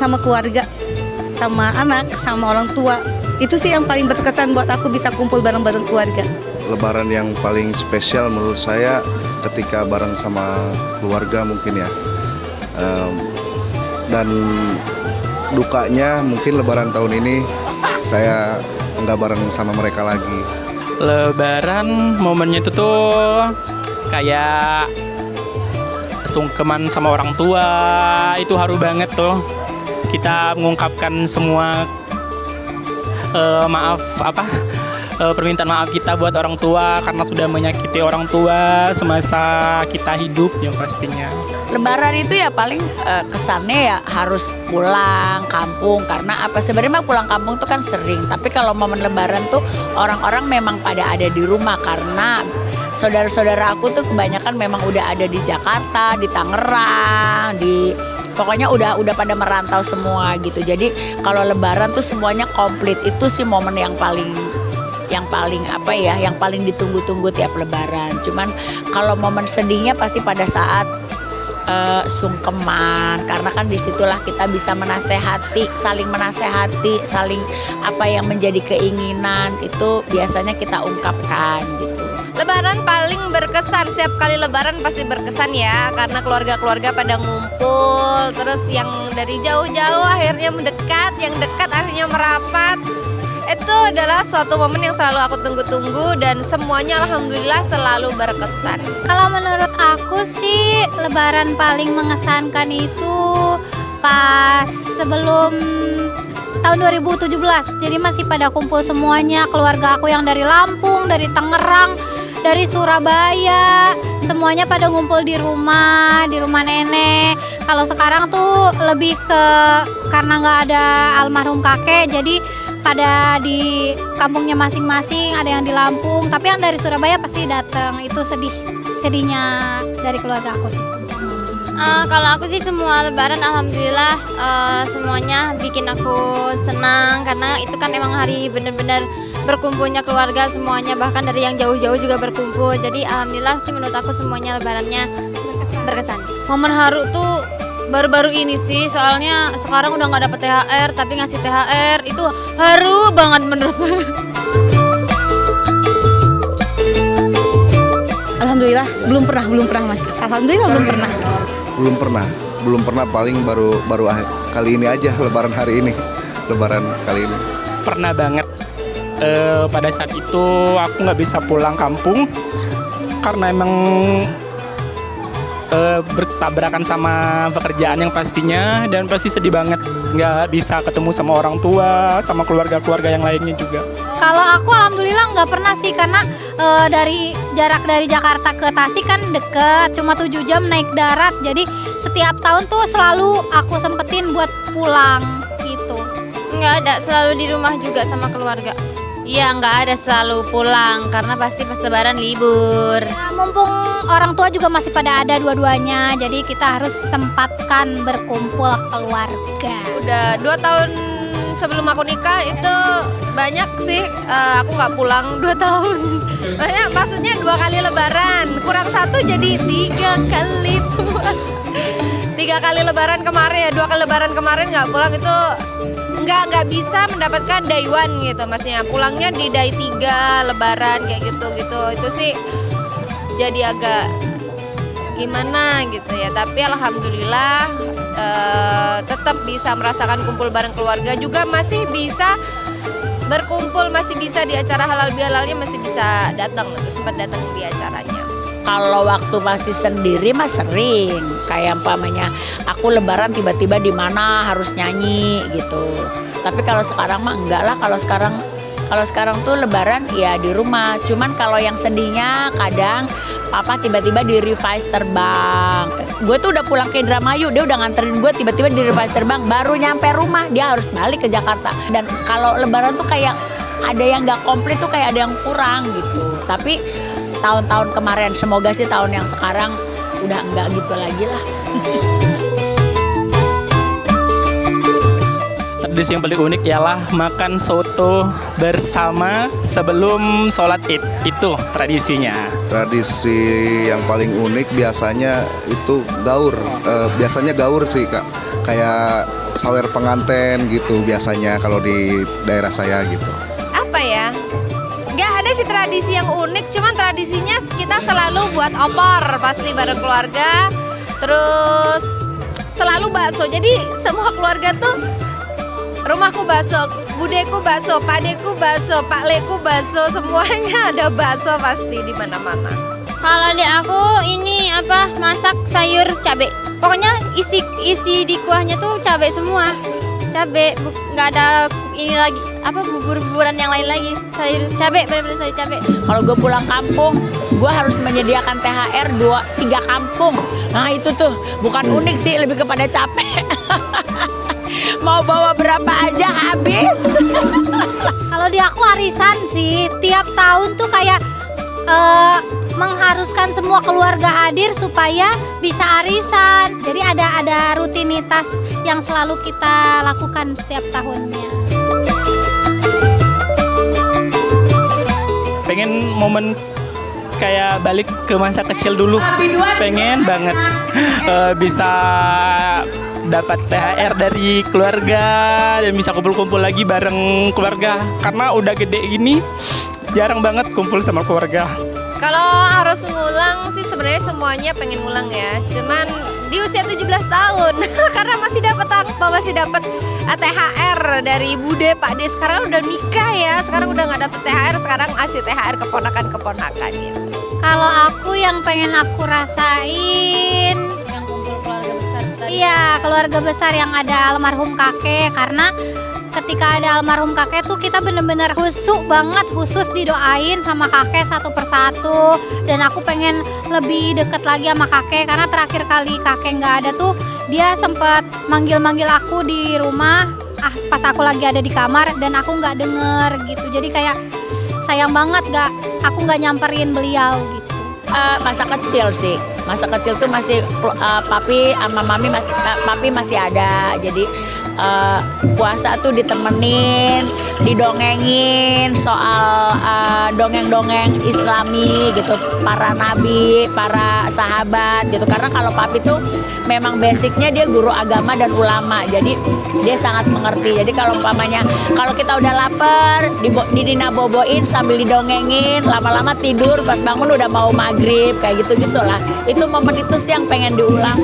sama keluarga, sama anak, sama orang tua. Itu sih yang paling berkesan buat aku, bisa kumpul bareng-bareng keluarga. Lebaran yang paling spesial menurut saya ketika bareng sama keluarga mungkin ya. Dan dukanya mungkin Lebaran tahun ini saya nggak bareng sama mereka lagi. Lebaran momennya itu tuh kayak sungkeman sama orang tua, itu haru banget tuh. Kita mengungkapkan semua permintaan maaf kita buat orang tua karena sudah menyakiti orang tua semasa kita hidup yang pastinya. Lebaran itu ya paling kesannya ya harus pulang kampung, karena apa, sebenarnya mah pulang kampung tuh kan sering, tapi kalau momen Lebaran tuh orang-orang memang pada ada di rumah karena saudara-saudara aku tuh kebanyakan memang udah ada di Jakarta, di Tangerang, pokoknya udah pada merantau semua gitu. Jadi kalau Lebaran tuh semuanya komplit, itu sih momen yang paling ditunggu-tunggu tiap Lebaran. Cuman kalau momen sedihnya pasti pada saat sungkeman, karena kan disitulah kita bisa saling menasehati, saling apa yang menjadi keinginan itu biasanya kita ungkapkan gitu. Lebaran paling berkesan, setiap kali Lebaran pasti berkesan ya, karena keluarga-keluarga pada ngumpul, terus yang dari jauh-jauh akhirnya mendekat, yang dekat akhirnya merapat. Itu adalah suatu momen yang selalu aku tunggu-tunggu dan semuanya alhamdulillah selalu berkesan. Kalau menurut aku sih Lebaran paling mengesankan itu pas sebelum tahun 2017. Jadi masih pada kumpul semuanya, keluarga aku yang dari Lampung, dari Tangerang, dari Surabaya, semuanya pada ngumpul di rumah nenek. Kalau sekarang tuh lebih karena nggak ada almarhum kakek, jadi pada di kampungnya masing-masing, ada yang di Lampung, tapi yang dari Surabaya pasti datang. Itu sedihnya dari keluarga aku sih. Kalau aku sih semua Lebaran alhamdulillah semuanya bikin aku senang, karena itu kan emang hari benar-benar berkumpulnya keluarga semuanya, bahkan dari yang jauh-jauh juga berkumpul. Jadi alhamdulillah sih menurut aku semuanya Lebarannya berkesan. Momen haru tuh baru-baru ini sih, soalnya sekarang udah nggak dapet THR, tapi ngasih THR itu haru banget menurut saya. Alhamdulillah belum pernah Mas. Alhamdulillah Belum pernah, paling baru kali ini aja Lebaran kali ini. Pernah banget. Pada saat itu aku nggak bisa pulang kampung karena emang bertabrakan sama pekerjaan yang pastinya, dan pasti sedih banget nggak bisa ketemu sama orang tua, sama keluarga-keluarga yang lainnya juga. Kalau aku alhamdulillah nggak pernah sih, karena jarak dari Jakarta ke Tasik kan deket, cuma 7 jam naik darat. Jadi setiap tahun tuh selalu aku sempetin buat pulang gitu. Nggak ada, selalu di rumah juga sama keluarga. Iya, nggak ada selalu pulang karena pasti pas Lebaran libur. Ya, mumpung orang tua juga masih pada ada dua-duanya, jadi kita harus sempatkan berkumpul keluarga. Udah 2 tahun sebelum aku nikah itu banyak sih aku nggak pulang 2 tahun. Banyak, maksudnya 2 kali Lebaran, kurang 1 jadi 3 kali puas. 3 kali Lebaran kemarin ya, 2 kali Lebaran kemarin nggak pulang, itu nggak bisa mendapatkan day one gitu, maksudnya pulangnya di day 3 Lebaran kayak gitu. Itu sih jadi agak gimana gitu ya, tapi alhamdulillah tetap bisa merasakan kumpul bareng keluarga, juga masih bisa berkumpul, masih bisa di acara halal bihalalnya masih bisa datang gitu, sempat datang di acaranya. Kalau waktu masih sendiri mah sering, kayak umpamanya aku Lebaran tiba-tiba di mana harus nyanyi gitu. Tapi kalau sekarang mah enggak lah. Kalau sekarang tuh Lebaran ya di rumah. Cuman kalau yang sedihnya kadang papa tiba-tiba di revise terbang. Gue tuh udah pulang ke Indramayu, dia udah nganterin gue, tiba-tiba di revise terbang, baru nyampe rumah dia harus balik ke Jakarta. Dan kalau Lebaran tuh kayak ada yang nggak komplit tuh, kayak ada yang kurang gitu. Tapi tahun-tahun kemarin, semoga sih tahun yang sekarang udah enggak gitu lagi lah. Tradisi yang paling unik ialah makan soto bersama sebelum sholat Id. Itu tradisinya. Tradisi yang paling unik biasanya itu gaur. Biasanya gaur sih Kak. Kayak sawer penganten gitu biasanya kalau di daerah saya gitu. Apa ya? Nggak ada sih tradisi yang unik, cuman tradisinya kita selalu buat opor pasti bareng keluarga. Terus selalu bakso. Jadi semua keluarga tuh rumahku bakso, budeku bakso, padeku bakso, pak leku bakso, semuanya ada bakso pasti di mana-mana. Kalau di aku ini apa masak sayur cabe. Pokoknya isi di kuahnya tuh cabe semua. Cabe nggak ada ini lagi apa bubur-buburan yang lain lagi. Sayur cabe benar-benar sayur cabe. Kalau gue pulang kampung, gue harus menyediakan THR 2-3 kampung. Nah itu tuh bukan unik sih, lebih kepada capek. Mau bawa berapa aja habis. Kalau di aku arisan sih, tiap tahun tuh kayak mengharuskan semua keluarga hadir supaya bisa arisan. Jadi ada rutinitas yang selalu kita lakukan setiap tahunnya. Pengen momen kayak balik ke masa kecil dulu. Pengen banget bisa dapat THR dari keluarga dan bisa kumpul-kumpul lagi bareng keluarga. Karena udah gede gini jarang banget kumpul sama keluarga. Kalau harus ngulang sih sebenarnya semuanya pengen ngulang ya. Cuman di usia 17 tahun karena masih dapat THR dari Bude, Pak De. Sekarang udah nikah ya. Sekarang udah nggak dapet THR, sekarang kasih THR keponakan-keponakan gitu. Kalau aku yang pengen aku rasain Yang kumpul keluarga besar tadi. iya, keluarga besar yang ada almarhum kakek, karena ketika ada almarhum kakek tuh kita bener-bener khusus didoain sama kakek satu persatu. Dan aku pengen lebih deket lagi sama kakek, karena terakhir kali kakek nggak ada tuh dia sempet manggil-manggil aku di rumah pas aku lagi ada di kamar dan aku nggak denger gitu. Jadi kayak sayang banget aku nggak nyamperin beliau gitu. Masa kecil sih, masa kecil tuh masih papi sama mami papi masih ada. Jadi puasa tuh ditemenin, didongengin soal dongeng-dongeng Islami gitu, para nabi, para sahabat gitu. Karena kalau papi tuh memang basicnya dia guru agama dan ulama, jadi dia sangat mengerti. Jadi kalau umpamanya kalau kita udah lapar, didina boboin sambil didongengin, lama-lama tidur, pas bangun udah mau maghrib kayak gitu-gitulah. Itu momen itu sih yang pengen diulang.